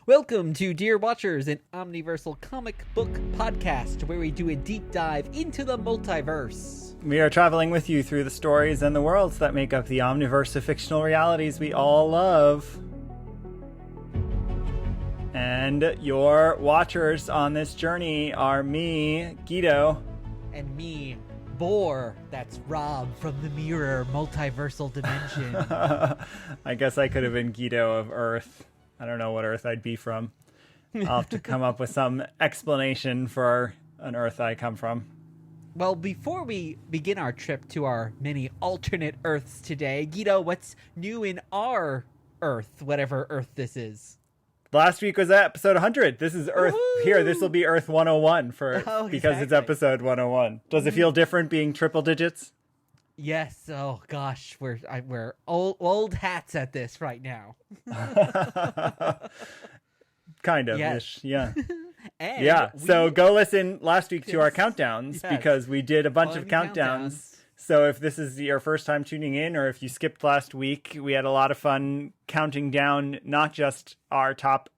Welcome to Dear Watchers, an omniversal comic book podcast where we do a deep dive into the multiverse. We are traveling with you through the stories and the worlds that make up the omniverse of fictional realities we all love. And your watchers on this journey are me, Guido. And me, Boar. That's Rob from the Mirror Multiversal Dimension. I guess I could have been Guido of Earth. I don't know what Earth I'd be from. I'll have to come up with some explanation for an Earth I come from. Well, before we begin our trip to our many alternate Earths today, Guido, what's new in our Earth, whatever Earth this is? Last week was episode 100. This is Earth. Woo-hoo! Here. This will be Earth 101 because it's episode 101. Does it feel different being triple digits? Yes. Oh gosh, we're old hats at this right now. Kind of. Yes. Yeah. And yeah. So go listen last week to our countdowns Yes. because we did a bunch of Fun countdowns. So if this is your first time tuning in, or if you skipped last week, we had a lot of fun counting down not just our top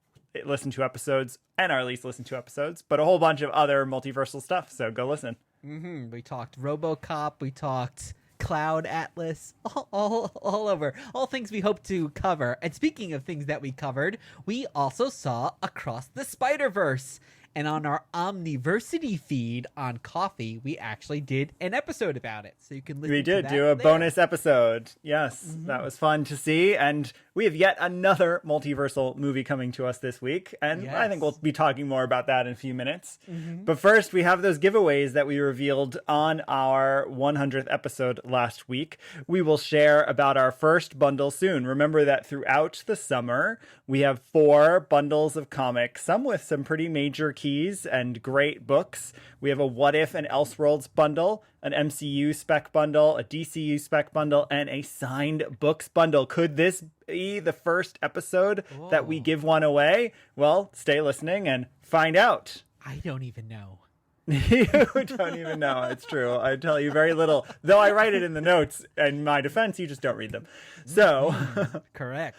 listened to episodes and our least listened to episodes, but a whole bunch of other multiversal stuff. So go listen. Mm-hmm. We talked RoboCop. We talked Cloud Atlas. All over. All things we hope to cover. And speaking of things that we covered, we also saw Across the Spider-Verse. And on our Omniversity feed on Coffee, we actually did an episode about it. So you can listen to that. We did do a bonus episode. Yes, That was fun to see. And we have yet another multiversal movie coming to us this week. And I think we'll be talking more about that in a few minutes. But first, we have those giveaways that we revealed on our 100th episode last week. We will share about our first bundle soon. Remember that throughout the summer, we have 4 bundles of comics, some with some pretty major keys and great books. We have a What If and Elseworlds bundle, an MCU spec bundle, a DCU spec bundle, and a signed books bundle. Could this be the first episode that we give one away? Well, stay listening and find out. I don't even know. You don't even know. It's true. I tell you very little, though I write it in the notes. In my defense, you just don't read them. So, Correct.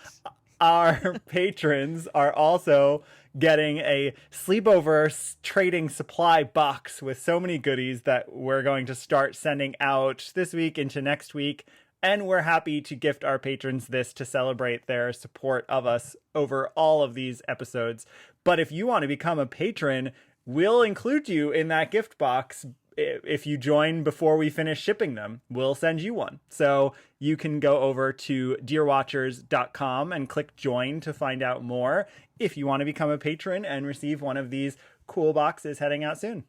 Our patrons are also getting a sleepover trading supply box with so many goodies that we're going to start sending out this week into next week. And we're happy to gift our patrons this to celebrate their support of us over all of these episodes. But if you want to become a patron, we'll include you in that gift box. If you join before we finish shipping them, we'll send you one. So you can go over to dearwatchers.com and click join to find out more if you want to become a patron and receive one of these cool boxes heading out soon.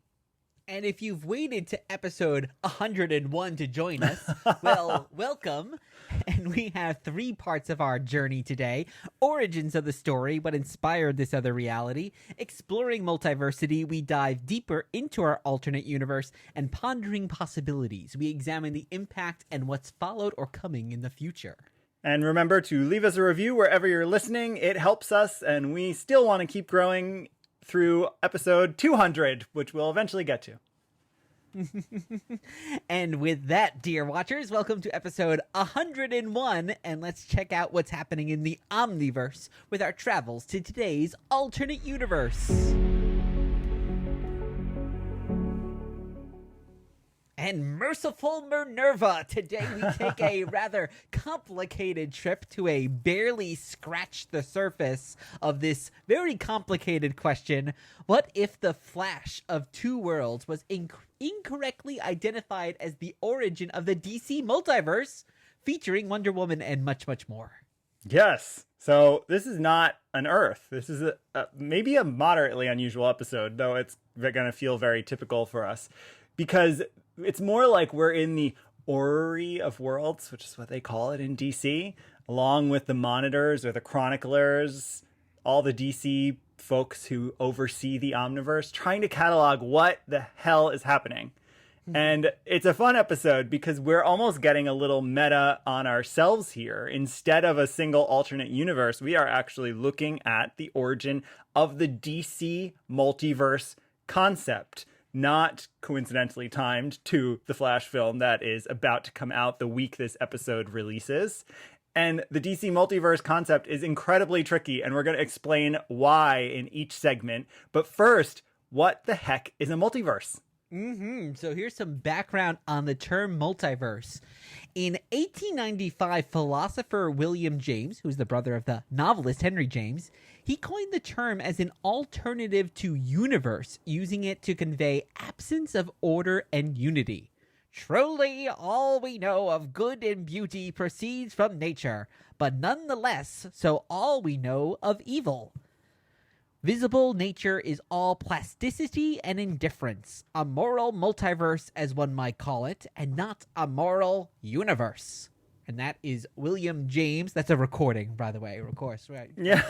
And if you've waited to episode 101 to join us, well, welcome. And we have 3 parts of our journey today. Origins of the story, what inspired this other reality. Exploring multiversity, we dive deeper into our alternate universe. And pondering possibilities, we examine the impact and what's followed or coming in the future. And remember to leave us a review wherever you're listening. It helps us, and we still want to keep growing through episode 200, which we'll eventually get to. And with that, dear watchers, welcome to episode 101, and let's check out what's happening in the Omniverse with our travels to today's alternate universe. And merciful Minerva, today we take a rather complicated trip to a barely scratch the surface of this very complicated question. What if the Flash of Two Worlds was incorrectly identified as the origin of the DC Multiverse, featuring Wonder Woman and much, much more? Yes. So this is not an Earth. This is maybe a moderately unusual episode, though it's going to feel very typical for us. Because it's more like we're in the orrery of worlds, which is what they call it in DC, along with the monitors or the chroniclers, all the DC folks who oversee the Omniverse, trying to catalog what the hell is happening. And it's a fun episode because we're almost getting a little meta on ourselves here. Instead of a single alternate universe, we are actually looking at the origin of the DC Multiverse concept. Not coincidentally timed to the Flash film that is about to come out the week this episode releases. And the DC Multiverse concept is incredibly tricky, and we're going to explain why in each segment. But first, what the heck is a multiverse? So here's some background on the term multiverse. In 1895, philosopher William James, who's the brother of the novelist Henry James, he coined the term as an alternative to universe, using it to convey absence of order and unity. Truly, all we know of good and beauty proceeds from nature, but nonetheless, so all we know of evil. Visible nature is all plasticity and indifference, a moral multiverse, as one might call it, and not a moral universe. And that is William James. That's a recording, by the way, of course, right? Yeah.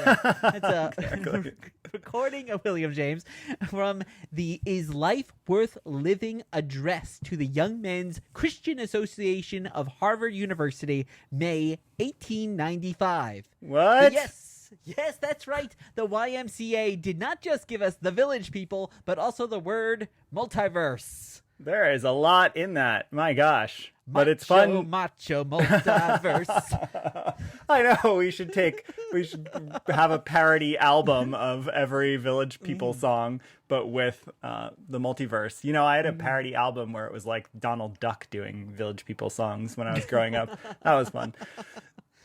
That's a recording of William James from the Is Life Worth Living address to the Young Men's Christian Association of Harvard University, May 1895. What? Yes, that's right. The YMCA did not just give us the Village People, but also the word multiverse. There is a lot in that. My gosh. But it's fun. Macho multiverse. I know. We should have a parody album of every Village People song, but with the multiverse. You know, I had a parody album where it was like Donald Duck doing Village People songs when I was growing up. That was fun.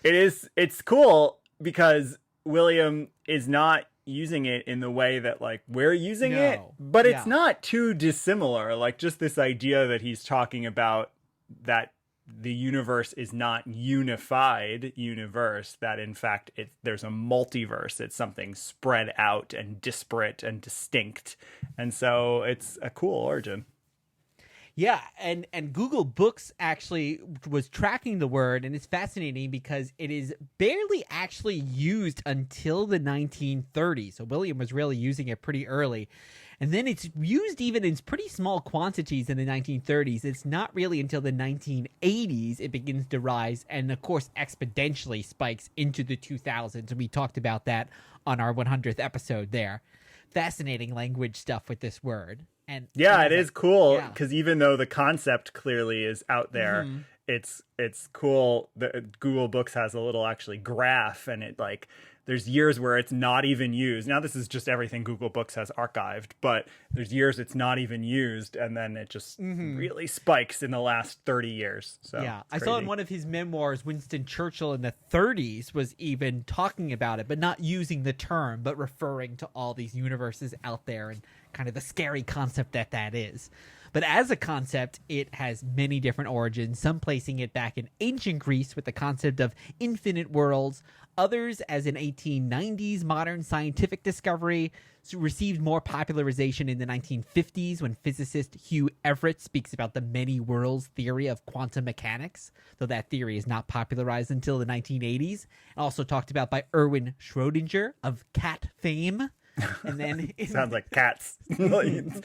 It's cool because William is not using it in the way that like we're using it, but it's not too dissimilar. Like just this idea that he's talking about that the universe is not unified universe, that in fact there's a multiverse. It's something spread out and disparate and distinct. And so it's a cool origin. Yeah, and Google Books actually was tracking the word, and it's fascinating because it is barely actually used until the 1930s. So William was really using it pretty early. And then it's used even in pretty small quantities in the 1930s. It's not really until the 1980s it begins to rise, and of course exponentially spikes into the 2000s. And we talked about that on our 100th episode there. Fascinating language stuff with this word. And yeah, it is cool because even though the concept clearly is out there, it's cool that Google Books has a little actually graph, and it like there's years where it's not even used. Now this is just everything Google Books has archived, but there's years it's not even used, and then it just really spikes in the last 30 years. So yeah, I saw in one of his memoirs, Winston Churchill in the 30s was even talking about it, but not using the term, but referring to all these universes out there and kind of the scary concept that is. But as a concept, it has many different origins, some placing it back in ancient Greece with the concept of infinite worlds, others as an 1890s modern scientific discovery, received more popularization in the 1950s when physicist Hugh Everett speaks about the many worlds theory of quantum mechanics, though that theory is not popularized until the 1980s, and also talked about by Erwin Schrödinger of cat fame. And then sounds like Cats.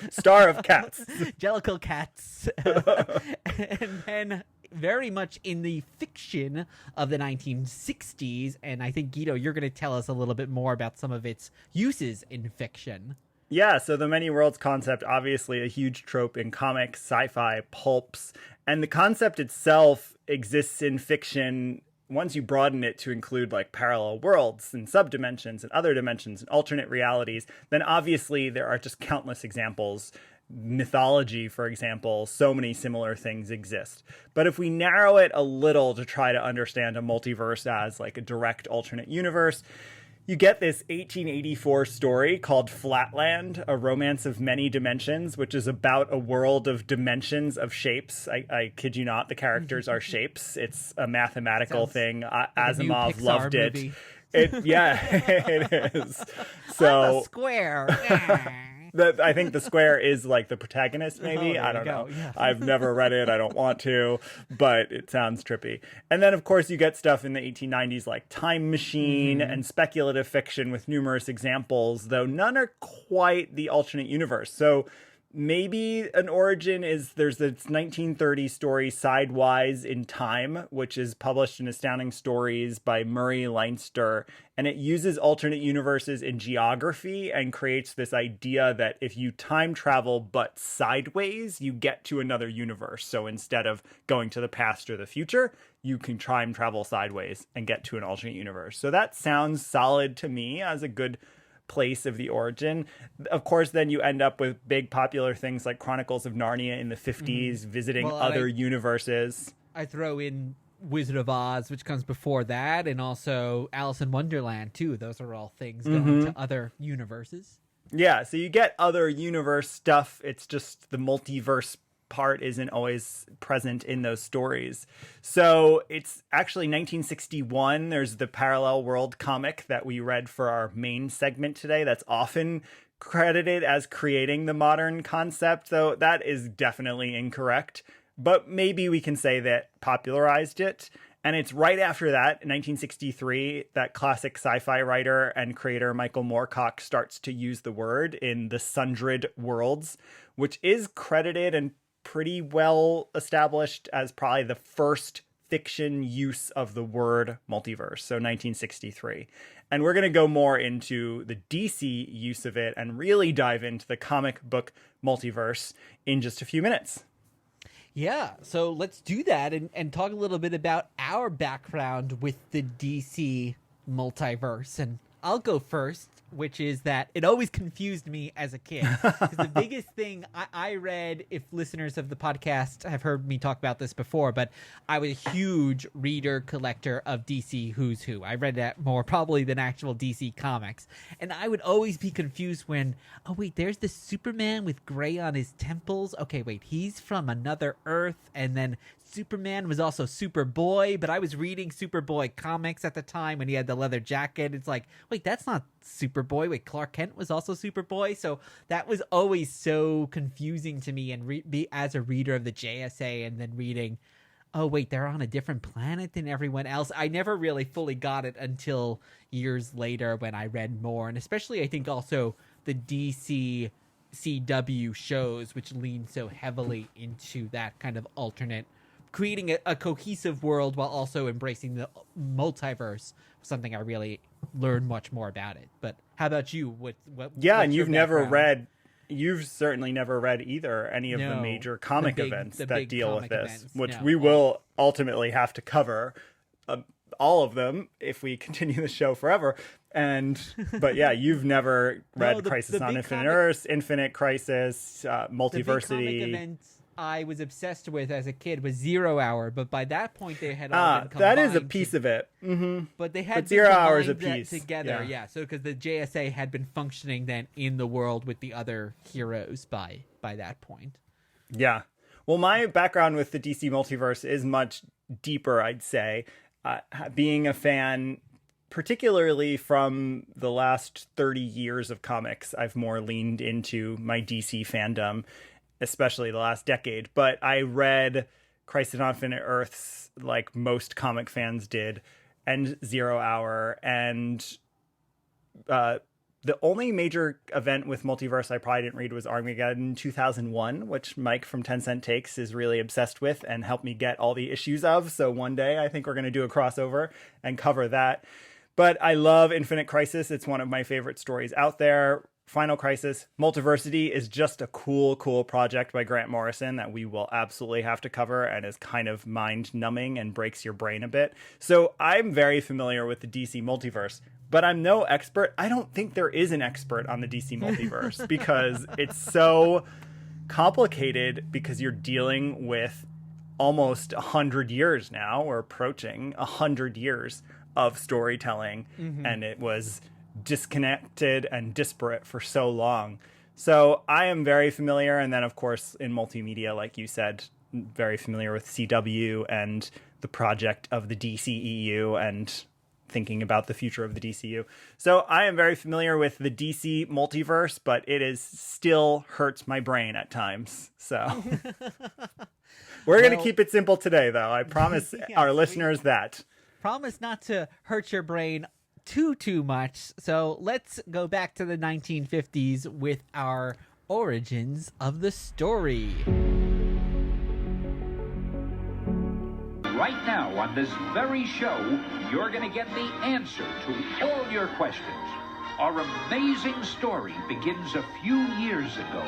Star of Cats. Jellicle Cats. And then very much in the fiction of the 1960s, and I think, Guido, you're going to tell us a little bit more about some of its uses in fiction. Yeah, so the many worlds concept, obviously a huge trope in comics, sci-fi, pulps, and the concept itself exists in fiction once you broaden it to include like parallel worlds and subdimensions and other dimensions and alternate realities. Then obviously there are just countless examples. Mythology, for example, so many similar things exist. But if we narrow it a little to try to understand a multiverse as like a direct alternate universe, you get this 1884 story called Flatland, A Romance of Many Dimensions, which is about a world of dimensions of shapes. I kid you not, the characters are shapes. It's a mathematical thing. Asimov loved it. Movie. It is. So I'm a square. I think the square is like the protagonist, maybe. I don't know. Yeah. I've never read it. I don't want to, but it sounds trippy. And then, of course, you get stuff in the 1890s like Time Machine and speculative fiction with numerous examples, though none are quite the alternate universe. So maybe an origin is there's this 1930 story Sidewise in Time, which is published in Astounding Stories by Murray Leinster, and it uses alternate universes in geography and creates this idea that if you time travel but sideways, you get to another universe. So instead of going to the past or the future, you can time travel sideways and get to an alternate universe. So that sounds solid to me as a good place of the origin. Of course, then you end up with big popular things like Chronicles of Narnia in the 50s, visiting other universes. I throw in Wizard of Oz, which comes before that, and also Alice in Wonderland, too. Those are all things going to other universes. Yeah, so you get other universe stuff. It's just the multiverse part isn't always present in those stories. So it's actually 1961. There's the Parallel World comic that we read for our main segment today that's often credited as creating the modern concept, though that is definitely incorrect. But maybe we can say that popularized it. And it's right after that, in 1963, that classic sci-fi writer and creator Michael Moorcock starts to use the word in The Sundred Worlds, which is credited and pretty well established as probably the first fiction use of the word multiverse. So 1963. And we're going to go more into the DC use of it and really dive into the comic book multiverse in just a few minutes. Yeah, so let's do that and talk a little bit about our background with the DC multiverse. And I'll go first, which is that it always confused me as a kid. Because the biggest thing I read, if listeners of the podcast have heard me talk about this before, but I was a huge reader, collector of DC Who's Who. I read that more probably than actual DC comics. And I would always be confused when, oh, wait, there's this Superman with gray on his temples. Okay, wait, he's from another Earth. And then Superman was also Superboy, but I was reading Superboy comics at the time when he had the leather jacket. It's like, wait, that's not Superboy. Wait, Clark Kent was also Superboy. So that was always so confusing to me. And as a reader of the JSA and then reading, oh, wait, they're on a different planet than everyone else. I never really fully got it until years later when I read more. And especially, I think, also the DC CW shows, which lean so heavily into that kind of alternate, creating a cohesive world while also embracing the multiverse, something I really learned much more about it. But how about you? And you've certainly never read either any of the major comic events that deal with this, which we will ultimately have to cover all of them if we continue the show forever. But yeah, you've never read Crisis on Infinite Earths, Infinite Crisis, Multiversity. The big comic event I was obsessed with as a kid was 0 Hour, but by that point they had all been combined. That is a piece of it. Mm-hmm. But they had 0 Hour is a piece together, yeah. So because the JSA had been functioning then in the world with the other heroes by that point. Yeah. Well, my background with the DC Multiverse is much deeper, I'd say. Being a fan, particularly from the last 30 years of comics, I've more leaned into my DC fandom, especially the last decade. But I read Crisis on Infinite Earths like most comic fans did, and 0 Hour, and the only major event with multiverse I probably didn't read was Armageddon 2001, which Mike from 10 Cent Takes is really obsessed with and helped me get all the issues of. So one day I think we're going to do a crossover and cover that. But I love Infinite Crisis. It's one of my favorite stories out there. Final Crisis. Multiversity is just a cool project by Grant Morrison that we will absolutely have to cover and is kind of mind-numbing and breaks your brain a bit. So I'm very familiar with the DC Multiverse, but I'm no expert. I don't think there is an expert on the DC Multiverse because it's so complicated, because you're dealing with almost 100 years now, or approaching 100 years of storytelling, and it was disconnected and disparate for so long. So I am very familiar, and then of course in multimedia, like you said, very familiar with CW and the project of the DCEU and thinking about the future of the DCU. So I am very familiar with the DC multiverse, but it is still hurts my brain at times. So we're going to keep it simple today, though. I promise our listeners that. Promise not to hurt your brain too much. So let's go back to the 1950s with our origins of the story. Right now on this very show, you're going to get the answer to all your questions. Our amazing story begins a few years ago.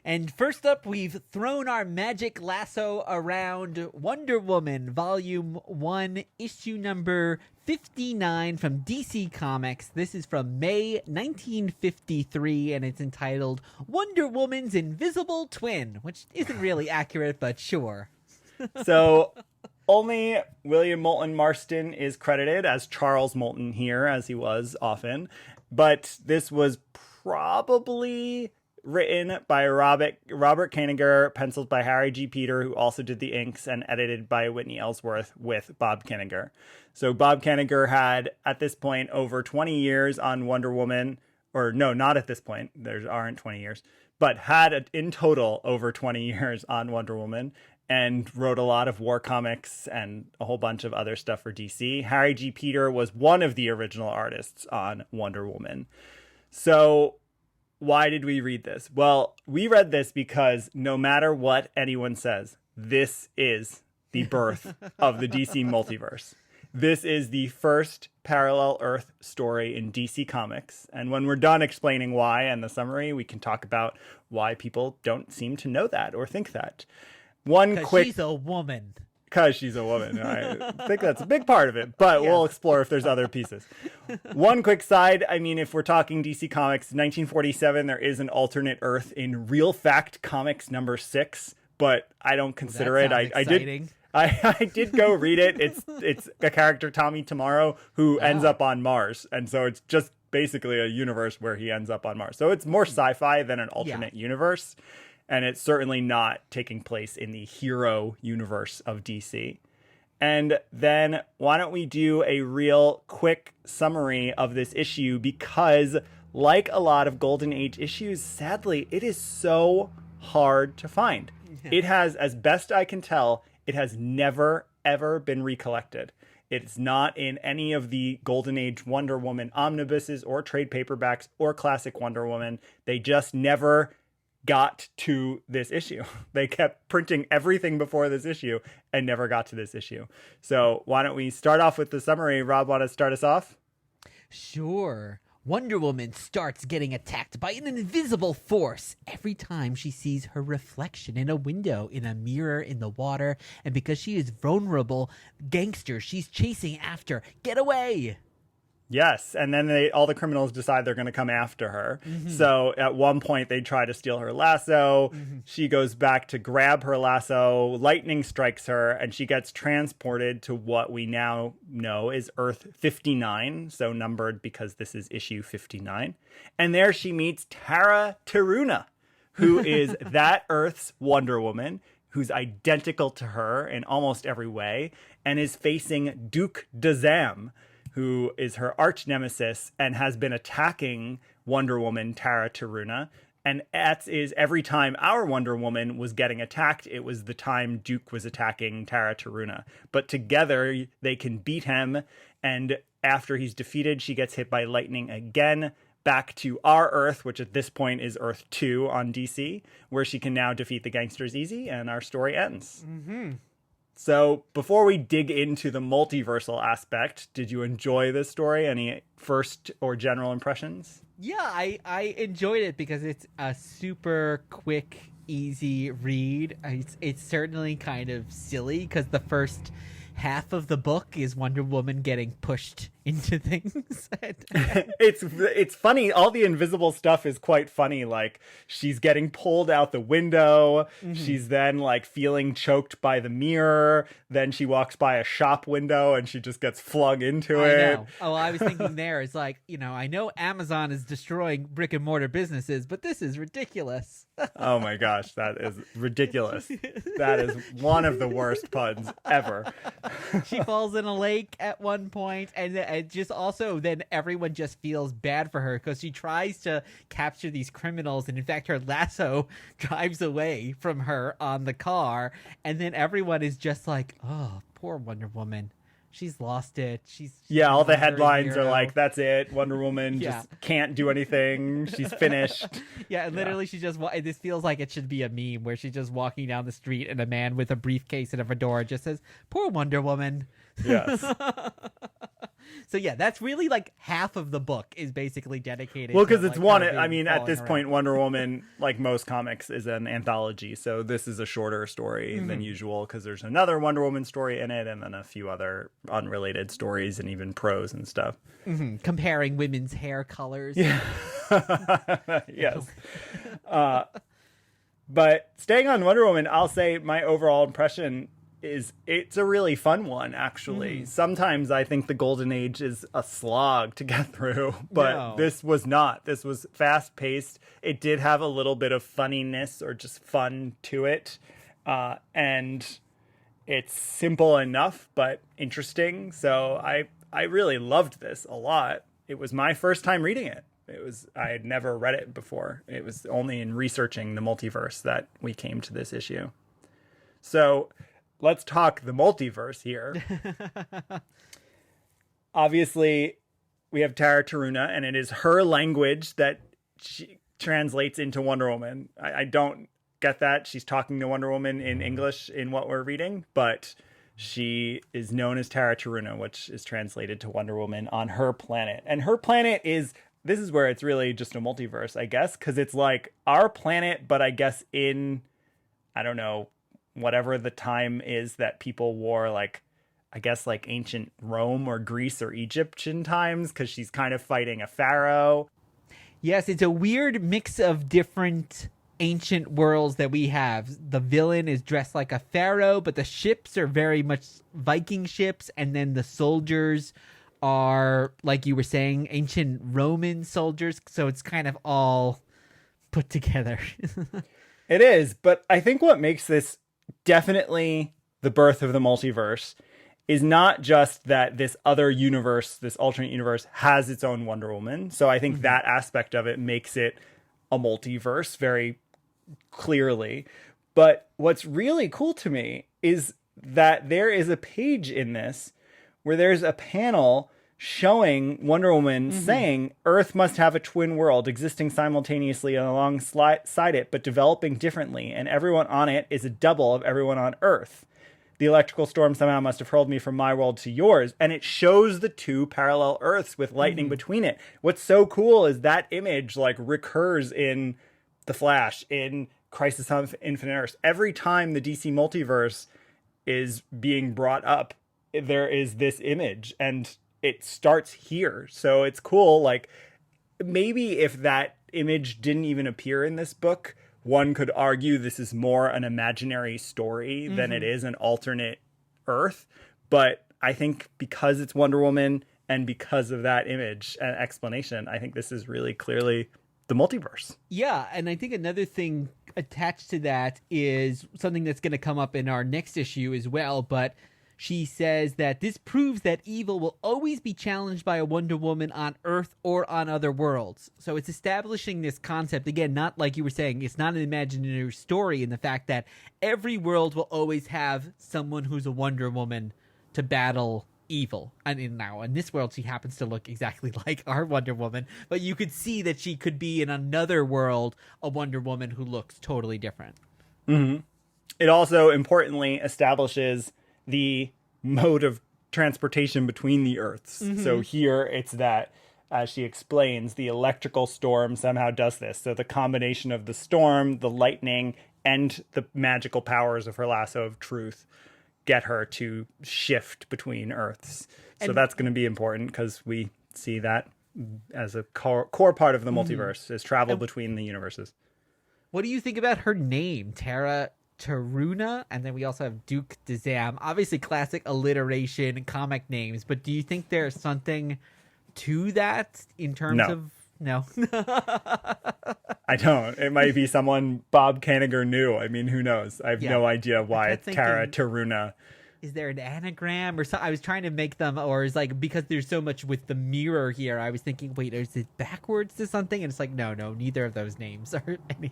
And first up, we've thrown our magic lasso around Wonder Woman, Volume 1, issue number 59 from DC Comics. This is from May 1953, and it's entitled Wonder Woman's Invisible Twin, which isn't really accurate, but sure. So only William Moulton Marston is credited as Charles Moulton here, as he was often. But this was probably written by Robert Kanigher, penciled by Harry G. Peter, who also did the inks, and edited by Whitney Ellsworth with Bob Kanigher. So Bob Kanigher had, at this point, over 20 years on Wonder Woman. Or no, not at this point. There aren't 20 years. But had, in total, over 20 years on Wonder Woman. And wrote a lot of war comics and a whole bunch of other stuff for DC. Harry G. Peter was one of the original artists on Wonder Woman. So why did we read this? Well, we read this because no matter what anyone says, this is the birth of the DC Multiverse. This is the first parallel Earth story in DC Comics. And when we're done explaining why and the summary, we can talk about why people don't seem to know that or think that. She's a woman. Because she's a woman. I think that's a big part of it, but We'll explore if there's other pieces. One quick side, I mean, if we're talking DC Comics, 1947, there is an alternate Earth in Real Fact Comics number 6, but I don't consider it. I did go read it. It's a character, Tommy Tomorrow, who ends up on Mars. And so it's just basically a universe where he ends up on Mars. So it's more sci-fi than an alternate universe. And it's certainly not taking place in the hero universe of DC. And then why don't we do a real quick summary of this issue? Because like a lot of Golden Age issues, sadly, it is so hard to find. Yeah. It has, as best I can tell, it has never, ever been recollected. It's not in any of the Golden Age Wonder Woman omnibuses or trade paperbacks or classic Wonder Woman. They just never got to this issue. They kept printing everything before this issue and never got to this issue. So why don't we start off with the summary? Rob, want to start us off? Sure. Wonder Woman starts getting attacked by an invisible force every time she sees her reflection in a window, in a mirror, in the water. And because she is vulnerable, gangsters she's chasing after get away. Yes, and then all the criminals decide they're going to come after her. Mm-hmm. So at one point, they try to steal her lasso. Mm-hmm. She goes back to grab her lasso. Lightning strikes her, and she gets transported to what we now know is Earth 59, so numbered because this is issue 59. And there she meets Tara Taruna, who is that Earth's Wonder Woman, who's identical to her in almost every way, and is facing Duke Dazam, who is her arch nemesis and has been attacking Wonder Woman, Tara Taruna. And that is every time our Wonder Woman was getting attacked, it was the time Duke was attacking Tara Taruna. But together, they can beat him. And after he's defeated, she gets hit by lightning again, back to our Earth, which at this point is Earth 2 on DC, where she can now defeat the gangsters easy, and our story ends. Mm-hmm. So before we dig into the multiversal aspect, did you enjoy this story? Any first or general impressions? Yeah, I enjoyed it because it's a super quick, easy read. It's certainly kind of silly because the first half of the book is Wonder Woman getting pushed into things. It's funny. All the invisible stuff is quite funny. Like she's getting pulled out the window. Mm-hmm. She's then like feeling choked by the mirror. Then she walks by a shop window and she just gets flung into it. I know. Oh, I was thinking there is like, I know Amazon is destroying brick and mortar businesses, but this is ridiculous. Oh my gosh, that is ridiculous. That is one of the worst puns ever. She falls in a lake at one point, and just also then everyone just feels bad for her because she tries to capture these criminals, and in fact her lasso drives away from her on the car, and then everyone is just like, oh, poor Wonder Woman. She's lost it. She's all the headlines are like, that's it. Wonder Woman just can't do anything. She's finished. Yeah, and literally she just, this feels like it should be a meme where she's just walking down the street and a man with a briefcase and a fedora just says, poor Wonder Woman. Yes. So yeah, that's really like half of the book is basically dedicated. Well, because to, it's like, one. her I being mean, at falling this around. point, Wonder Woman, like most comics, is an anthology. So this is a shorter story than usual because there's another Wonder Woman story in it, and then a few other unrelated stories and even prose and stuff. Comparing women's hair colors. Yeah. Yes. But staying on Wonder Woman, I'll say my overall impression is it's a really fun one, actually. Sometimes I think the Golden Age is a slog to get through, but No. this was not. This was fast-paced. It did have a little bit of funniness or just fun to it. And it's simple enough, but interesting. So I really loved this a lot. It was my first time reading it. I had never read it before. It was only in researching the multiverse that we came to this issue. So let's talk the multiverse here. Obviously, we have Tara Taruna, and it is her language that she translates into Wonder Woman. I don't get that. She's talking to Wonder Woman in English in what we're reading, but she is known as Tara Taruna, which is translated to Wonder Woman on her planet. And her planet this is where it's really just a multiverse, I guess, because it's like our planet, but I guess in, I don't know, whatever the time is that people wore, like, I guess like ancient Rome or Greece or Egyptian times, because she's kind of fighting a pharaoh. Yes, it's a weird mix of different ancient worlds that we have. The villain is dressed like a pharaoh, but the ships are very much Viking ships, and then the soldiers are, like you were saying, ancient Roman soldiers. So it's kind of all put together. It is, but I think what makes this definitely the birth of the multiverse is not just that this other universe, this alternate universe, has its own Wonder Woman. So I think that aspect of it makes it a multiverse very clearly. But what's really cool to me is that there is a page in this where there's a panel showing Wonder Woman saying Earth must have a twin world existing simultaneously alongside it, but developing differently, and everyone on it is a double of everyone on Earth. The electrical storm somehow must have hurled me from my world to yours. And it shows the two parallel Earths with lightning between it. What's so cool is that image like recurs in The Flash, in Crisis on Infinite Earths. Every time the DC Multiverse is being brought up, there is this image, and it starts here. So it's cool. Like, maybe if that image didn't even appear in this book, one could argue this is more an imaginary story than it is an alternate Earth. But I think because it's Wonder Woman and because of that image and explanation, I think this is really clearly the multiverse. Yeah, and I think another thing attached to that is something that's going to come up in our next issue as well, but she says that this proves that evil will always be challenged by a Wonder Woman on Earth or on other worlds. So it's establishing this concept, again, not like you were saying, it's not an imaginary story in the fact that every world will always have someone who's a Wonder Woman to battle evil. And in this world, she happens to look exactly like our Wonder Woman, but you could see that she could be in another world a Wonder Woman who looks totally different. It also importantly establishes the mode of transportation between the Earths. So here it's that, as she explains, the electrical storm somehow does this. So the combination of the storm, the lightning, and the magical powers of her lasso of truth get her to shift between Earths. So that's going to be important because we see that as a core part of the multiverse is travel between the universes. What do you think about her name, Tara Taruna? And then we also have Duke Dizam. Obviously classic alliteration comic names, but do you think there's something to that in terms of... No. I don't. It might be someone Bob Kanigher knew. I mean, who knows? I have no idea why it's Tara Taruna. Is there an anagram or something? I was trying to make them, or is like, because there's so much with the mirror here, I was thinking, wait, is it backwards to something? And it's like, no, neither of those names are any.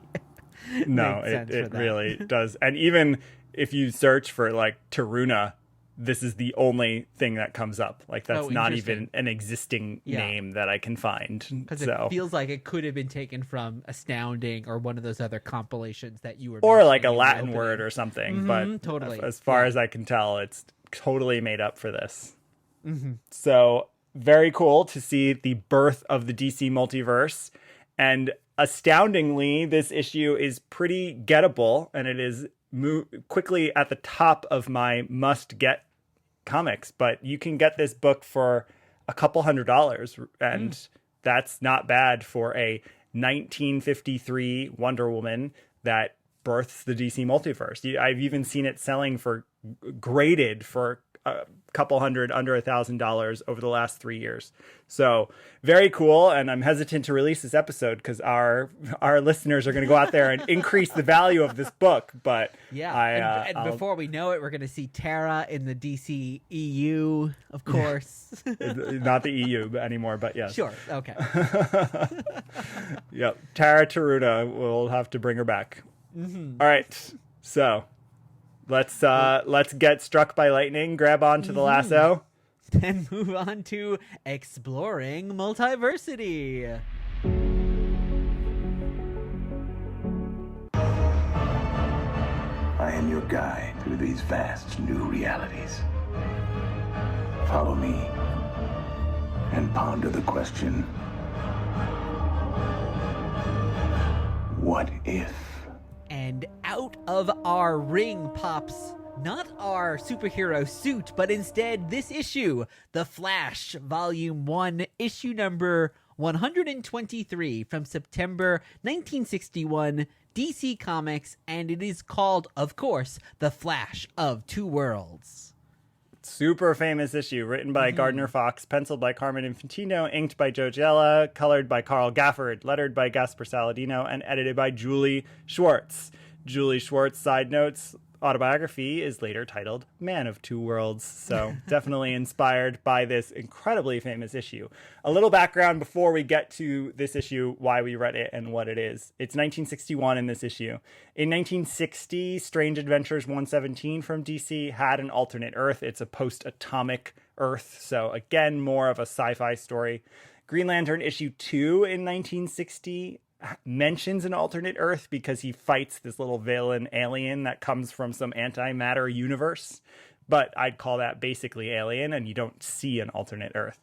No, it really does. And even if you search for like Taruna, this is the only thing that comes up. Like that's not even an existing name that I can find. Because it feels like it could have been taken from Astounding or one of those other compilations that you were or like a Latin word or something. But totally. As far as I can tell, it's totally made up for this. So very cool to see the birth of the DC Multiverse. And astoundingly, this issue is pretty gettable, and it is quickly at the top of my must-get comics. But you can get this book for a couple $100, and that's not bad for a 1953 Wonder Woman that births the DC Multiverse. I've even seen it selling for graded for a couple hundred, under $1,000 over the last 3 years. So very cool. And I'm hesitant to release this episode because our listeners are going to go out there and increase the value of this book. But yeah, and before we know it, we're going to see Tara in the DC EU, of course. Not the EU anymore, but yes. Sure. Okay. Yep. Tara Teruta, we'll have to bring her back. All right. So let's get struck by lightning, grab onto the lasso, then move on to exploring multiversity. I am your guide through these vast new realities. Follow me and ponder the question, what if? And out of our ring pops not our superhero suit, but instead this issue, The Flash, Volume 1, issue number 123 from September 1961, DC Comics, and it is called, of course, The Flash of Two Worlds. Super famous issue, written by Gardner Fox, penciled by Carmine Infantino, inked by Joe Giella, colored by Carl Gafford, lettered by Gasper Saladino, and edited by Julie Schwartz. Julie Schwartz, side notes, autobiography is later titled Man of Two Worlds, so definitely inspired by this incredibly famous issue. A little background before we get to this issue, why we read it and what it is. It's 1961 in this issue. In 1960, Strange Adventures 117 from DC had an alternate Earth. It's a post-atomic Earth, so again, more of a sci-fi story. Green Lantern issue 2 in 1960 mentions an alternate Earth because he fights this little villain alien that comes from some antimatter universe. But I'd call that basically Alien, and you don't see an alternate Earth.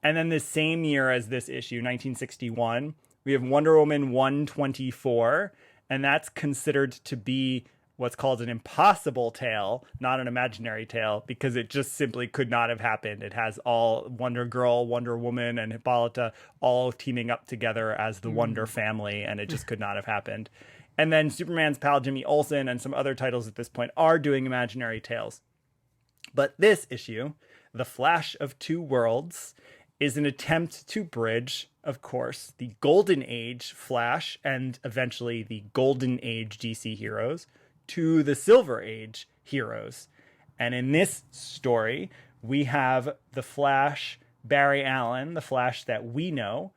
And then the same year as this issue, 1961, we have Wonder Woman 124, and that's considered to be what's called an impossible tale, not an imaginary tale, because it just simply could not have happened. It has all Wonder Girl, Wonder Woman, and Hippolyta all teaming up together as the Wonder family, and it just could not have happened. And then Superman's pal Jimmy Olsen and some other titles at this point are doing imaginary tales. But this issue, The Flash of Two Worlds, is an attempt to bridge, of course, the Golden Age Flash and eventually the Golden Age DC heroes to the Silver Age heroes. And in this story, we have the Flash, Barry Allen, the Flash that we know,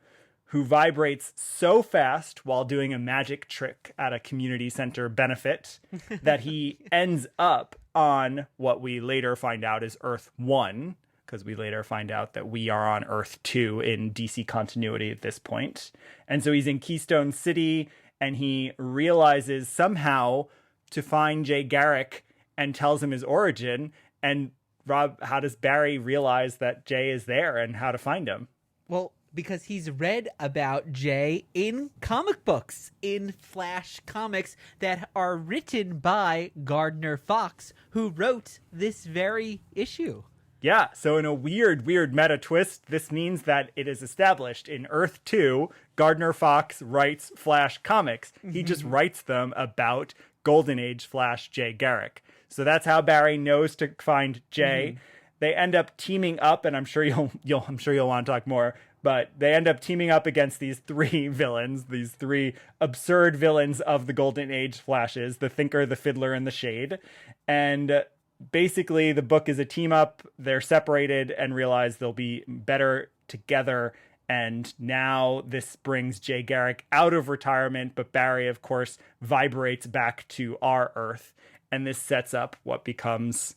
who vibrates so fast while doing a magic trick at a community center benefit that he ends up on what we later find out is Earth 1, because we later find out that we are on Earth 2 in DC continuity at this point. And so he's in Keystone City, and he realizes somehow to find Jay Garrick and tells him his origin. And Rob, how does Barry realize that Jay is there and how to find him? Well, because he's read about Jay in comic books, in Flash comics that are written by Gardner Fox, who wrote this very issue. Yeah, so in a weird meta twist, this means that it is established in Earth 2, Gardner Fox writes Flash comics. He just writes them about Golden Age Flash Jay Garrick. So that's how Barry knows to find Jay. They end up teaming up, and I'm sure you'll want to talk more, but they end up teaming up against these three villains, these three absurd villains of the Golden Age Flashes, the Thinker, the Fiddler, and the Shade. And basically the book is a team up. They're separated and realize they'll be better together. And now this brings Jay Garrick out of retirement, but Barry, of course, vibrates back to our Earth. And this sets up what becomes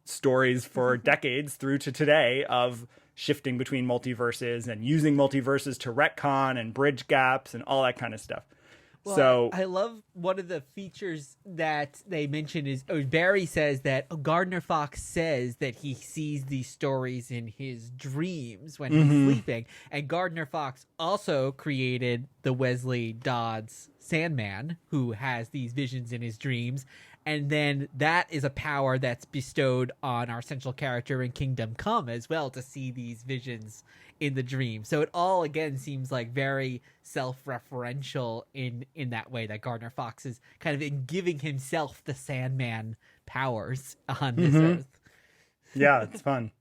stories for decades through to today of shifting between multiverses and using multiverses to retcon and bridge gaps and all that kind of stuff. Well, So I love one of the features that they mention is Barry says that Gardner Fox says that he sees these stories in his dreams when he's sleeping. And Gardner Fox also created the Wesley Dodds Sandman, who has these visions in his dreams. And then that is a power that's bestowed on our central character in Kingdom Come as well, to see these visions in the dream. So it all, again, seems like very self-referential in that way, that Gardner Fox is kind of in giving himself the Sandman powers on this Earth. yeah, it's fun.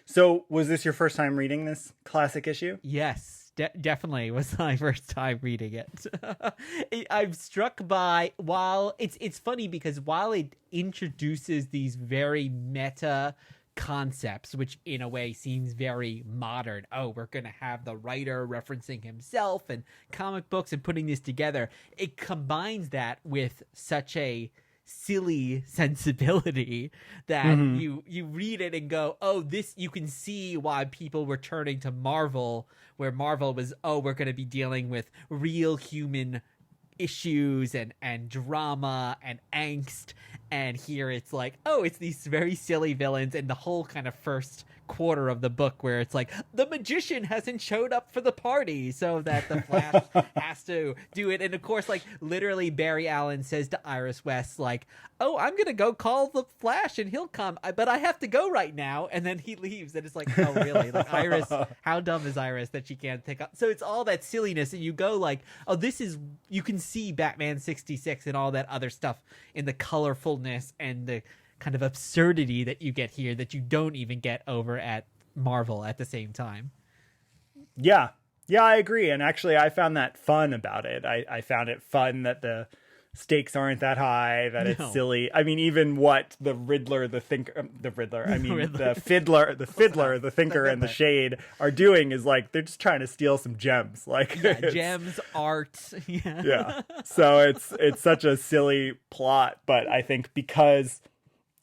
So was this your first time reading this classic issue? Yes, definitely was my first time reading it. I'm struck by, while it's funny because while it introduces these very meta concepts, which in a way seems very modern. Oh, we're going to have the writer referencing himself and comic books and putting this together. It combines that with such a silly sensibility that you read it and go, oh, this, you can see why people were turning to Marvel, where Marvel was, oh, we're going to be dealing with real human issues and drama and angst, and here it's like, oh, it's these very silly villains, and the whole kind of first quarter of the book where it's like, the magician hasn't showed up for the party, so that the Flash has to do it. And of course, like, literally Barry Allen says to Iris West, like, oh, I'm gonna go call the Flash and he'll come, but I have to go right now, and then he leaves, and it's like, oh, really? Like, Iris, how dumb is Iris that she can't pick up? So it's all that silliness, and you go like, oh, this is, you can see Batman 66 and all that other stuff in the colorfulness and the kind of absurdity that you get here that you don't even get over at Marvel at the same time. Yeah, I agree. And actually, I found that fun about it. I found it fun that the stakes aren't that high, that it's silly. I mean, even what the Fiddler, the Thinker, and the Shade are doing is like, they're just trying to steal some gems. Like, gems, art. Yeah. So it's such a silly plot, but I think because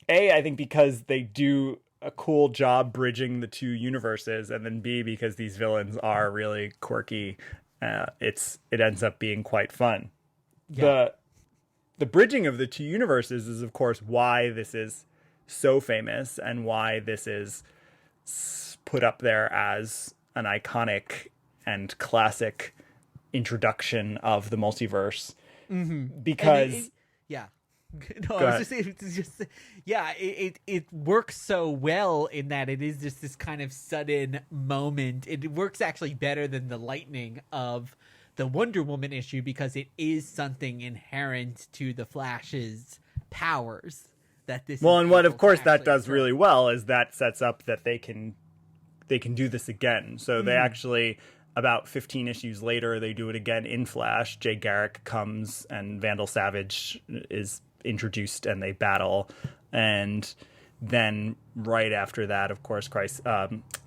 they do a cool job bridging the two universes, and then B, because these villains are really quirky, it ends up being quite fun. Yeah. The bridging of the two universes is, of course, why this is so famous and why this is put up there as an iconic and classic introduction of the multiverse. Because no, I was just yeah, it works so well in that it is just this kind of sudden moment. It works actually better than the lightning of the Wonder Woman issue, because it is something inherent to the Flash's powers that this. Well, and what of course that does really well is that sets up that they can do this again. So they actually, about 15 issues later, they do it again in Flash. Jay Garrick comes and Vandal Savage is introduced and they battle, and then right after that, of course,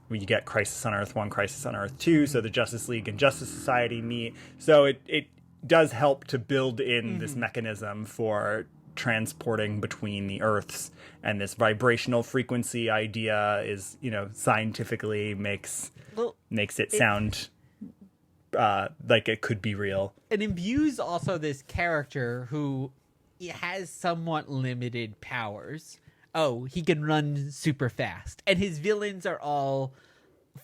you get Crisis on Earth 1, Crisis on Earth 2, so the Justice League and Justice Society meet. So it does help to build in this mechanism for transporting between the Earths, and this vibrational frequency idea is, scientifically makes it sound like it could be real. It imbues also this character who has somewhat limited powers. Oh, he can run super fast. And his villains are all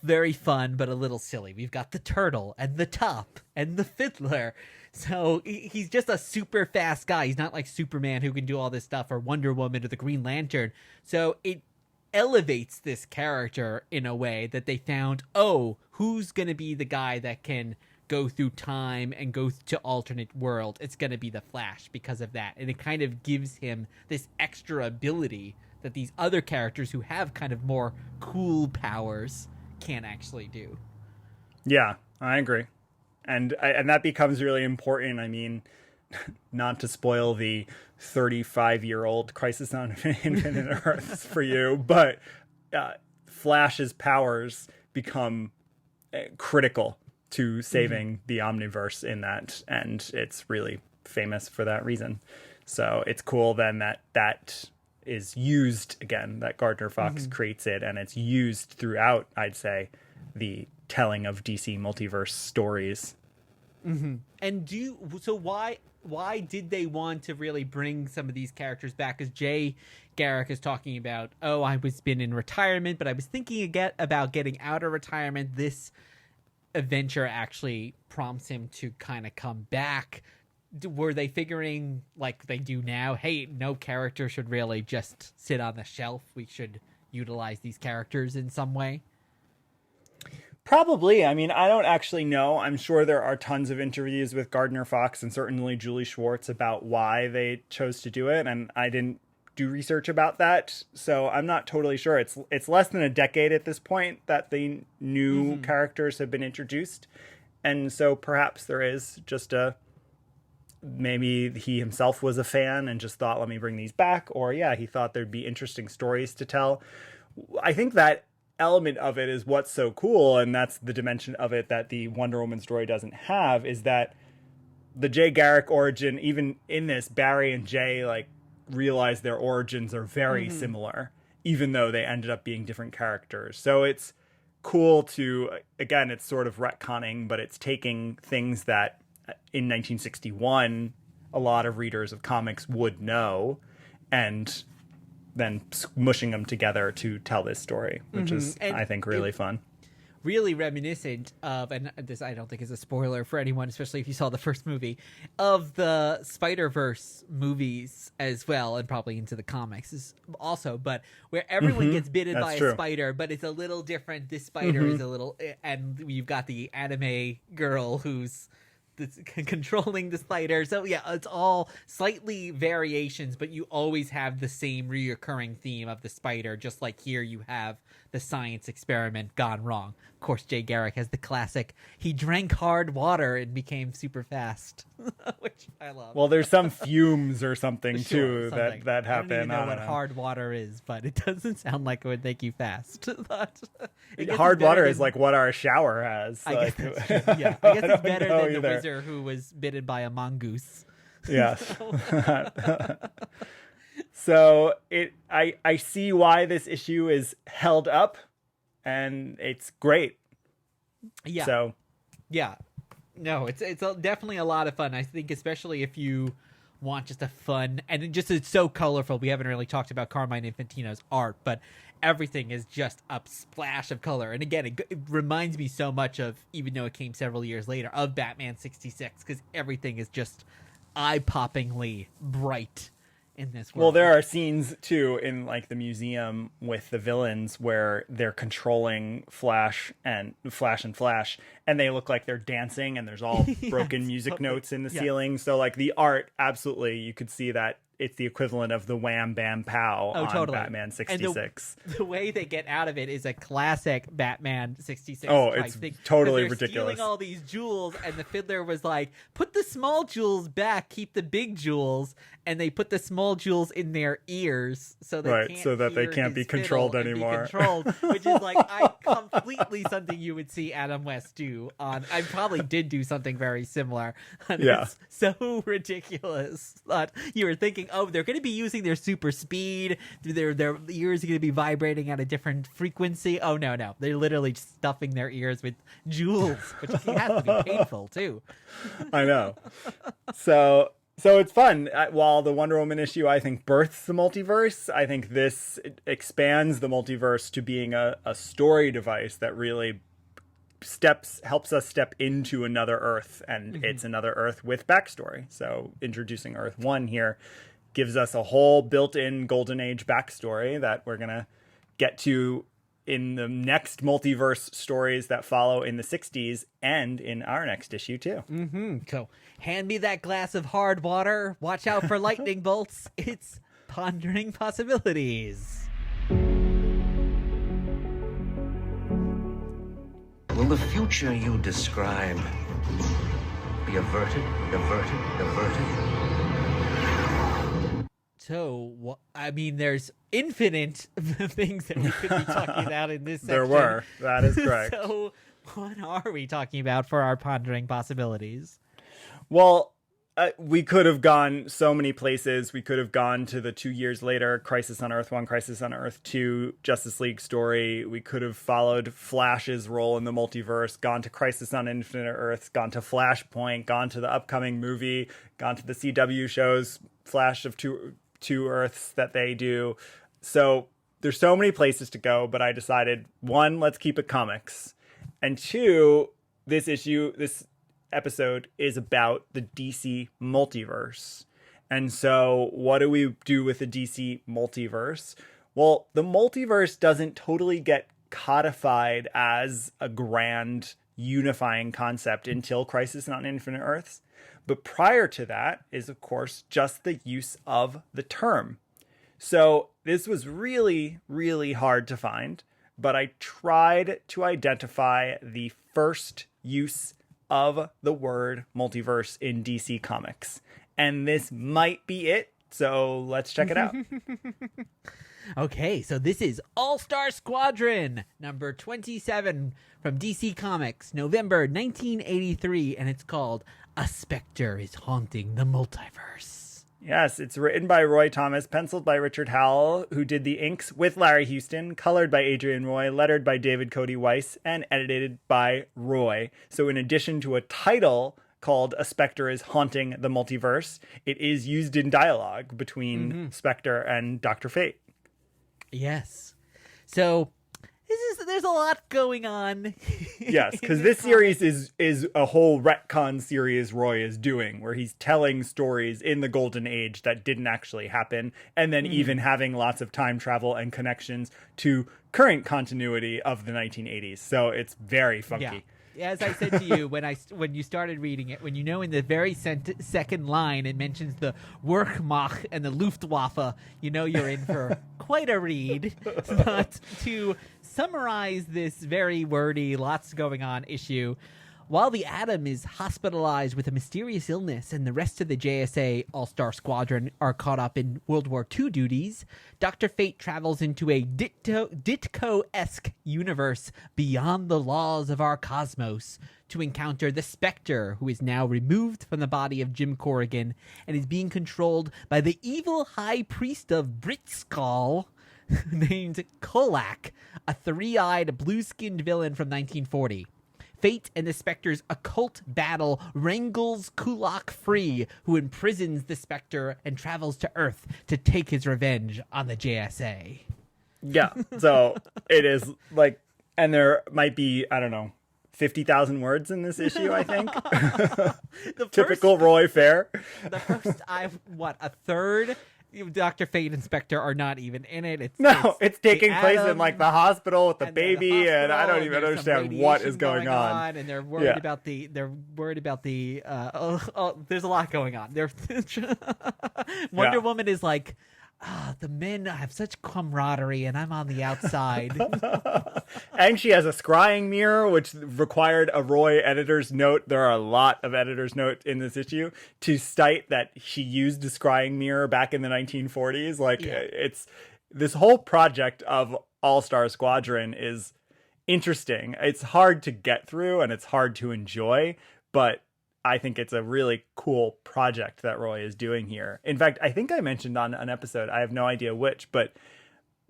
very fun, but a little silly. We've got the Turtle and the Top and the Fiddler. So he's just a super fast guy. He's not like Superman, who can do all this stuff, or Wonder Woman, or the Green Lantern. So it elevates this character in a way that they found, oh, who's going to be the guy that can go through time and go to alternate world? It's going to be the Flash because of that. And it kind of gives him this extra ability that these other characters who have kind of more cool powers can't actually do. Yeah, I agree. And that becomes really important. I mean, not to spoil the 35-year-old Crisis on Infinite Earths for you, but Flash's powers become critical to saving the Omniverse in that, and it's really famous for that reason. So it's cool then that is used again, that Gardner Fox creates it, and it's used throughout, I'd say, the telling of DC Multiverse stories. And why did they want to really bring some of these characters back? Because Garrick is talking about, I was been in retirement, but I was thinking about getting out of retirement. This adventure actually prompts him to kind of come back. Were they figuring, like they do now, hey, no character should really just sit on the shelf, we should utilize these characters in some way? Probably. I mean, I don't actually know. I'm sure there are tons of interviews with Gardner Fox and certainly Julie Schwartz about why they chose to do it, and I didn't do research about that, so I'm not totally sure. It's less than a decade at this point that the new characters have been introduced, and so perhaps there is just maybe he himself was a fan and just thought, let me bring these back, or he thought there'd be interesting stories to tell. I think that element of it is what's so cool, and that's the dimension of it that the Wonder Woman story doesn't have, is that the Jay Garrick origin, even in this, Barry and Jay realize their origins are very similar, even though they ended up being different characters. So it's cool to, again, it's sort of retconning, but it's taking things that in 1961 a lot of readers of comics would know and then smushing them together to tell this story, which is, I think, really fun. Really reminiscent of, and this I don't think is a spoiler for anyone, especially if you saw the first movie, of the Spider-Verse movies as well, and probably into the comics is also, but where everyone gets bitten by a spider, but it's a little different. This spider is a little, and you've got the anime girl who's controlling the spider. So it's all slightly variations, but you always have the same reoccurring theme of the spider, just like here you have the science experiment gone wrong. Of course, Jay Garrick has the classic, he drank hard water and became super fast, which I love. Well, there's some fumes or something too something. that happen. I don't even know what hard water is, but it doesn't sound like it would make you fast. Hard water is like what our shower has. I guess that's true. Yeah, I guess it's better than the wizard who was bitten by a mongoose. Yes. So I see why this issue is held up, and it's great. Yeah. So yeah, no, it's definitely a lot of fun. I think especially if you want just a fun, and it's so colorful. We haven't really talked about Carmine Infantino's art, but everything is just a splash of color. And again, it reminds me so much of, even though it came several years later, of Batman 66, because everything is just eye-poppingly bright in this world. Well, there are scenes too in the museum with the villains where they're controlling Flash, and they look like they're dancing, and there's all broken music notes in the ceiling. So the art, absolutely, you could see that it's the equivalent of the wham bam pow on totally. Batman 66. And the way they get out of it is a classic Batman 66 it's thing. totally they're ridiculous. Stealing all these jewels, and the Fiddler was like, put the small jewels back, keep the big jewels, and they put the small jewels in their ears so they can't be controlled anymore. Which is completely something you would see Adam West do on. I probably did do something very similar. It's so ridiculous that you were thinking, they're going to be using their super speed. Their ears are going to be vibrating at a different frequency. Oh, no. They're literally stuffing their ears with jewels, which has to be painful, too. I know. So it's fun. While the Wonder Woman issue, I think, births the multiverse, I think this expands the multiverse to being a story device that really helps us step into another Earth, and it's another Earth with backstory. So introducing Earth 1 here gives us a whole built-in Golden Age backstory that we're going to get to in the next multiverse stories that follow in the 60s and in our next issue too. So hand me that glass of hard water. Watch out for lightning bolts. It's Pondering Possibilities. Will the future you describe be averted, diverted, diverted? So, there's infinite things that we could be talking about in this section. There were. That is correct. So, what are we talking about for our Pondering Possibilities? Well, we could have gone so many places. We could have gone to the 2 years later Crisis on Earth 1, Crisis on Earth 2 Justice League story. We could have followed Flash's role in the multiverse, gone to Crisis on Infinite Earths, gone to Flashpoint, gone to the upcoming movie, gone to the CW shows, Flash of two Earths that they do. So there's so many places to go, but I decided, one, let's keep it comics. And two, this episode is about the DC Multiverse. And so what do we do with the DC Multiverse? Well, the multiverse doesn't totally get codified as a grand unifying concept until Crisis on Infinite Earths. But prior to that is, of course, just the use of the term. So this was really, really hard to find, but I tried to identify the first use of the word multiverse in DC Comics. And this might be it, so let's check it out. Okay, so this is All-Star Squadron, number 27 from DC Comics, November 1983, and it's called A Spectre is Haunting the Multiverse. Yes, it's written by Roy Thomas, penciled by Richard Howell, who did the inks with Larry Houston, colored by Adrian Roy, lettered by David Cody Weiss, and edited by Roy. So in addition to a title called A Spectre is Haunting the Multiverse, it is used in dialogue between Spectre and Dr. Fate. Yes. So there's a lot going on. Yes, because this series is a whole retcon series Roy is doing, where he's telling stories in the Golden Age that didn't actually happen, and then even having lots of time travel and connections to current continuity of the 1980s. So it's very funky. Yeah. As I said to you when you started reading it, when you know in the very second line it mentions the Wehrmacht and the Luftwaffe, you know you're in for quite a read. But to summarize this very wordy, lots going on issue, while the Atom is hospitalized with a mysterious illness and the rest of the JSA All-Star Squadron are caught up in World War II duties, Dr. Fate travels into a Ditko-esque universe beyond the laws of our cosmos to encounter the Spectre, who is now removed from the body of Jim Corrigan and is being controlled by the evil High Priest of Britskull named Kolak, a three-eyed, blue-skinned villain from 1940. Fate and the Spectre's occult battle wrangles Kulak free, who imprisons the Spectre and travels to Earth to take his revenge on the JSA. Yeah, so it is like, and there might be, I don't know, 50,000 words in this issue, I think. Typical Roy fare. The first, a third? Dr. Fate and Spectre are not even in it. It's taking place in like the hospital with the baby, and I don't even understand what is going on. And they're worried about the. There's a lot going on. Wonder Woman is like, the men have such camaraderie, and I'm on the outside. And she has a scrying mirror, which required a Roy editor's note. There are a lot of editor's notes in this issue to state that she used a scrying mirror back in the 1940s. It's this whole project of All-Star Squadron is interesting. It's hard to get through and it's hard to enjoy, but I think it's a really cool project that Roy is doing here. In fact, I think I mentioned on an episode, I have no idea which, but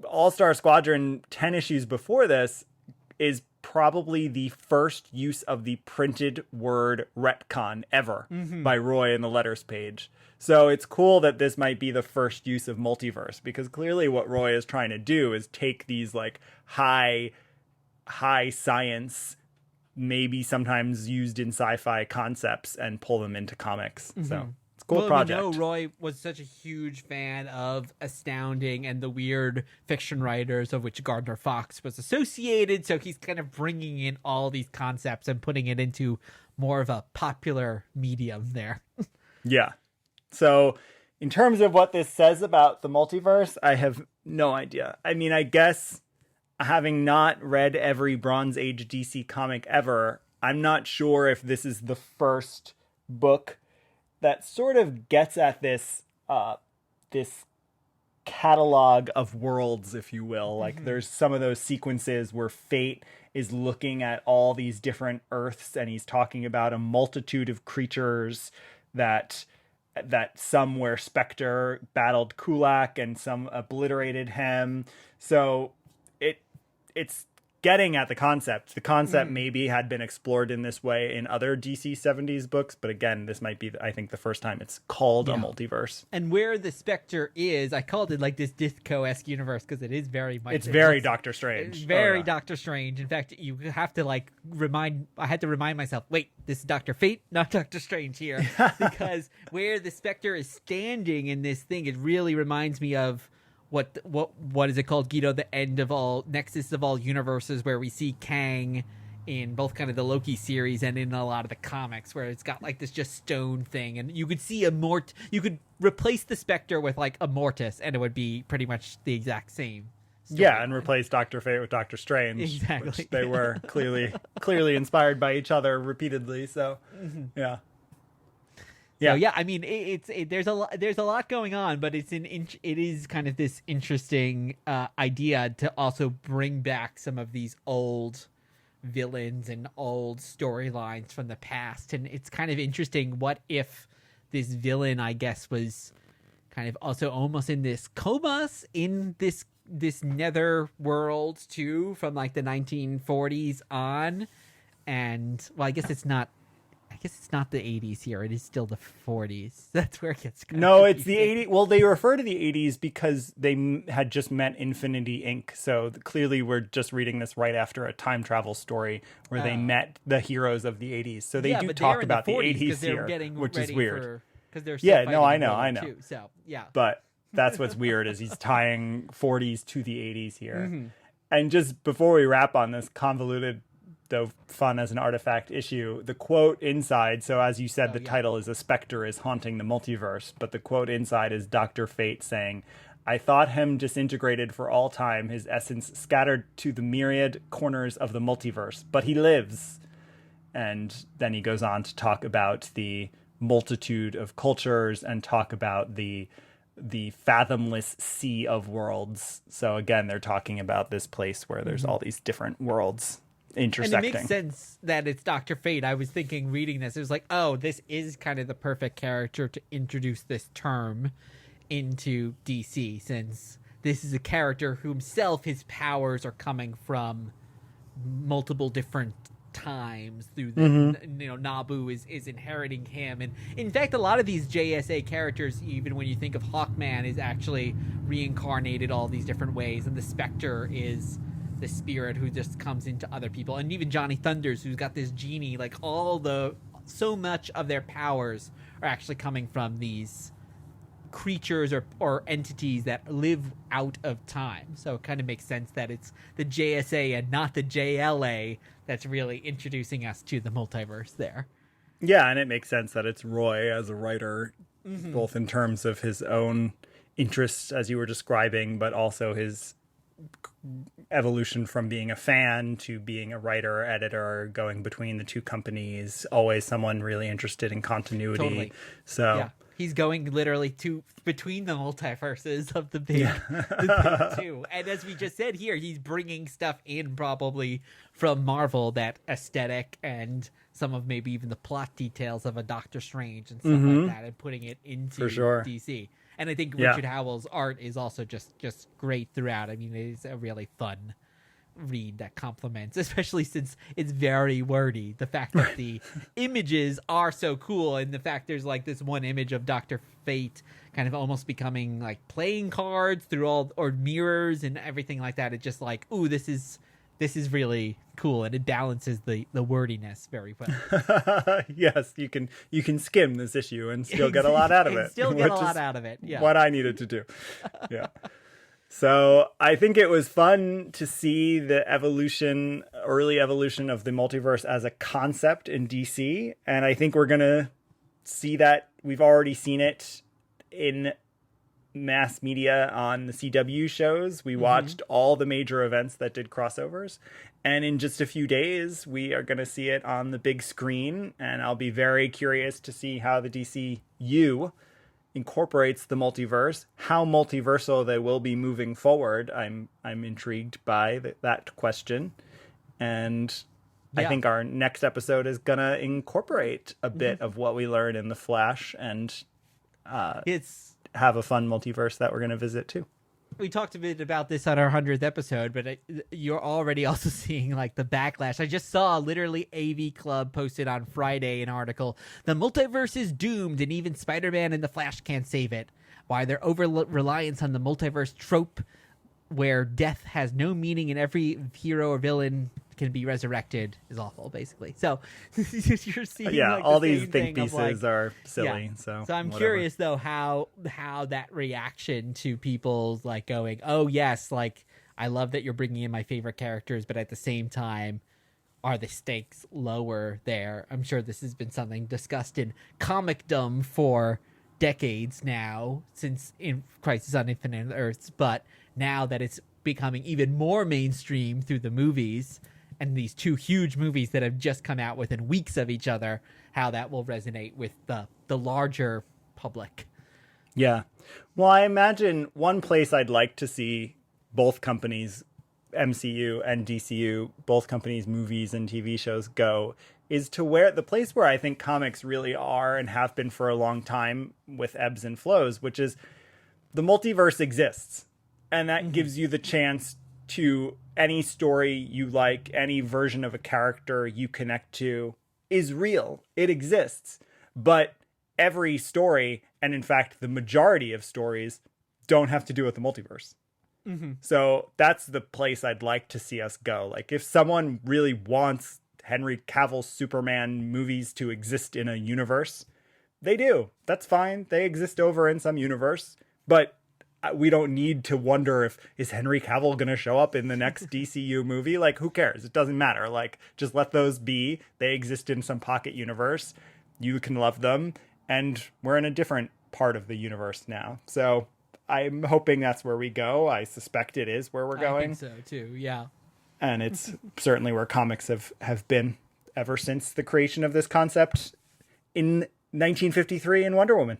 All-Star Squadron 10 issues before this is probably the first use of the printed word retcon ever by Roy in the letters page. So it's cool that this might be the first use of multiverse, because clearly what Roy is trying to do is take these like high science, maybe sometimes used in sci-fi concepts and pull them into comics. So it's a cool project. We know Roy was such a huge fan of Astounding and the weird fiction writers of which Gardner Fox was associated. So he's kind of bringing in all these concepts and putting it into more of a popular medium there. Yeah. So in terms of what this says about the multiverse, I have no idea. I mean, I guess having not read every Bronze Age DC comic ever, I'm not sure if this is the first book that sort of gets at this this catalog of worlds, if you will. Like there's some of those sequences where Fate is looking at all these different Earths and he's talking about a multitude of creatures that that some where Spectre battled Kulak and some obliterated him. So it's getting at the concept. The concept maybe had been explored in this way in other DC 70s books, but again, this might be, I think, the first time it's called a multiverse. And where the Spectre is, I called it like this Ditko-esque universe because it is very much... It's very Doctor Strange. It's very Doctor Strange. In fact, you have to I had to remind myself, wait, this is Dr. Fate, not Doctor Strange here. Because where the Spectre is standing in this thing, it really reminds me of what is it called, Guido? The end of all, nexus of all universes, where we see Kang in both kind of the Loki series and in a lot of the comics, where it's got like this just stone thing, and you could see you could replace the Spectre with like a Mortis, and it would be pretty much the exact same story. Yeah, and replace Dr. Fate with Doctor Strange. Exactly. Which they were clearly inspired by each other repeatedly. So, yeah. Yeah, so, yeah. I mean, there's a lot going on, but it is kind of this interesting idea to also bring back some of these old villains and old storylines from the past, and it's kind of interesting. What if this villain, I guess, was kind of also almost in this coma in this nether world too, from like the 1940s on, and well, I guess it's not the 80s here. It is still the 40s. That's where it gets kind No, of it's the 80s. Well, they refer to the 80s because they had just met Infinity Inc. So clearly we're just reading this right after a time travel story where they met the heroes of the 80s. So they do talk about the 80s here, which is weird. Because they're I know. Too, so, yeah. But that's what's weird is he's tying 40s to the 80s here. And just before we wrap on this convoluted, though fun as an artifact issue, the quote inside, so as you said, the title is "A Spectre is Haunting the Multiverse," but the quote inside is Dr. Fate saying, "I thought him disintegrated for all time, his essence scattered to the myriad corners of the multiverse, but he lives." And then he goes on to talk about the multitude of cultures and talk about the fathomless sea of worlds. So again, they're talking about this place where there's all these different worlds intersecting. And it makes sense that it's Dr. Fate. I was thinking reading this, it was like, oh, this is kind of the perfect character to introduce this term into DC, since this is a character who himself, his powers are coming from multiple different times through the, Nabu is inheriting him. And in fact, a lot of these JSA characters, even when you think of Hawkman, is actually reincarnated all these different ways, and the Spectre is the spirit who just comes into other people, and even Johnny Thunders, who's got this genie. Like so much of their powers are actually coming from these creatures or entities that live out of time. So it kind of makes sense that it's the JSA and not the JLA that's really introducing us to the multiverse there. Yeah, and it makes sense that it's Roy as a writer, both in terms of his own interests, as you were describing, but also his evolution from being a fan to being a writer, editor, going between the two companies, always someone really interested in continuity. Totally. So yeah. He's going literally between the multiverses of the big two. And as we just said here, he's bringing stuff in probably from Marvel, that aesthetic and some of maybe even the plot details of a Doctor Strange and stuff like that, and putting it into DC. And I think Richard Howell's art is also just great throughout. I mean, it is a really fun read that complements, especially since it's very wordy. The fact that the images are so cool, and the fact there's like this one image of Dr. Fate kind of almost becoming like playing cards through or mirrors and everything like that. It's just like, ooh, this is really cool, and it balances the wordiness very well. Yes, you can skim this issue and still get a lot out of it. Still get a lot out of it. Yeah. What I needed to do. Yeah. So I think it was fun to see the early evolution of the multiverse as a concept in DC. And I think we're going to see that. We've already seen it in mass media on the CW shows. We watched all the major events that did crossovers. And in just a few days, we are going to see it on the big screen. And I'll be very curious to see how the DCU incorporates the multiverse, how multiversal they will be moving forward. I'm intrigued by that question, and I think our next episode is gonna incorporate a bit of what we learned in the Flash and have a fun multiverse that we're going to visit too. We talked a bit about this on our 100th episode, but you're already also seeing like the backlash. I just saw literally AV Club posted on Friday an article. The multiverse is doomed, and even Spider-Man and the Flash can't save it. Why their over-reliance on the multiverse trope, where death has no meaning and every hero or villain can be resurrected, is awful, basically. So you're seeing like all the these same think thing pieces are silly. Yeah. So I'm whatever. curious though how that reaction to people like going, oh yes, like I love that you're bringing in my favorite characters, but at the same time, are the stakes lower there? I'm sure this has been something discussed in comicdom for decades now, since in Crisis on Infinite Earths, but now that it's becoming even more mainstream through the movies and these two huge movies that have just come out within weeks of each other, how that will resonate with the larger public. Yeah. Well, I imagine one place I'd like to see both companies, MCU and DCU, both companies' movies and TV shows go is to where the place where I think comics really are and have been for a long time with ebbs and flows, which is the multiverse exists. And that gives you the chance to any story you like, any version of a character you connect to is real. It exists. But every story, and in fact, the majority of stories, don't have to do with the multiverse. Mm-hmm. So that's the place I'd like to see us go. Like if someone really wants Henry Cavill's Superman movies to exist in a universe, they do. That's fine. They exist over in some universe, but we don't need to wonder is Henry Cavill going to show up in the next DCU movie? Like, who cares? It doesn't matter. Like, just let those be. They exist in some pocket universe. You can love them. And we're in a different part of the universe now. So I'm hoping that's where we go. I suspect it is where we're going. I think so too, yeah. And it's certainly where comics have been ever since the creation of this concept in 1953 in Wonder Woman.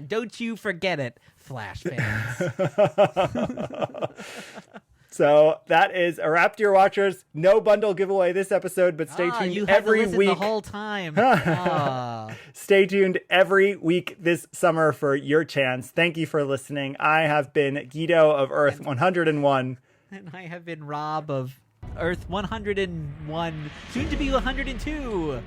Don't you forget it, Flash fans. So that is a wrap, dear watchers. No bundle giveaway this episode, but stay tuned you had every to listen week. The whole time. Stay tuned every week this summer for your chance. Thank you for listening. I have been Guido of Earth 101. And I have been Rob of Earth 101, soon to be 102.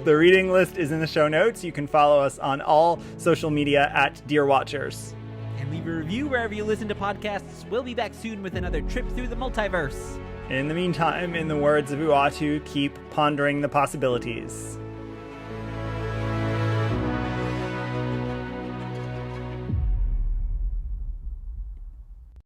The reading list is in the show notes. You can follow us on all social media at Dear Watchers. And leave a review wherever you listen to podcasts. We'll be back soon with another trip through the multiverse. In the meantime, in the words of Uatu, keep pondering the possibilities.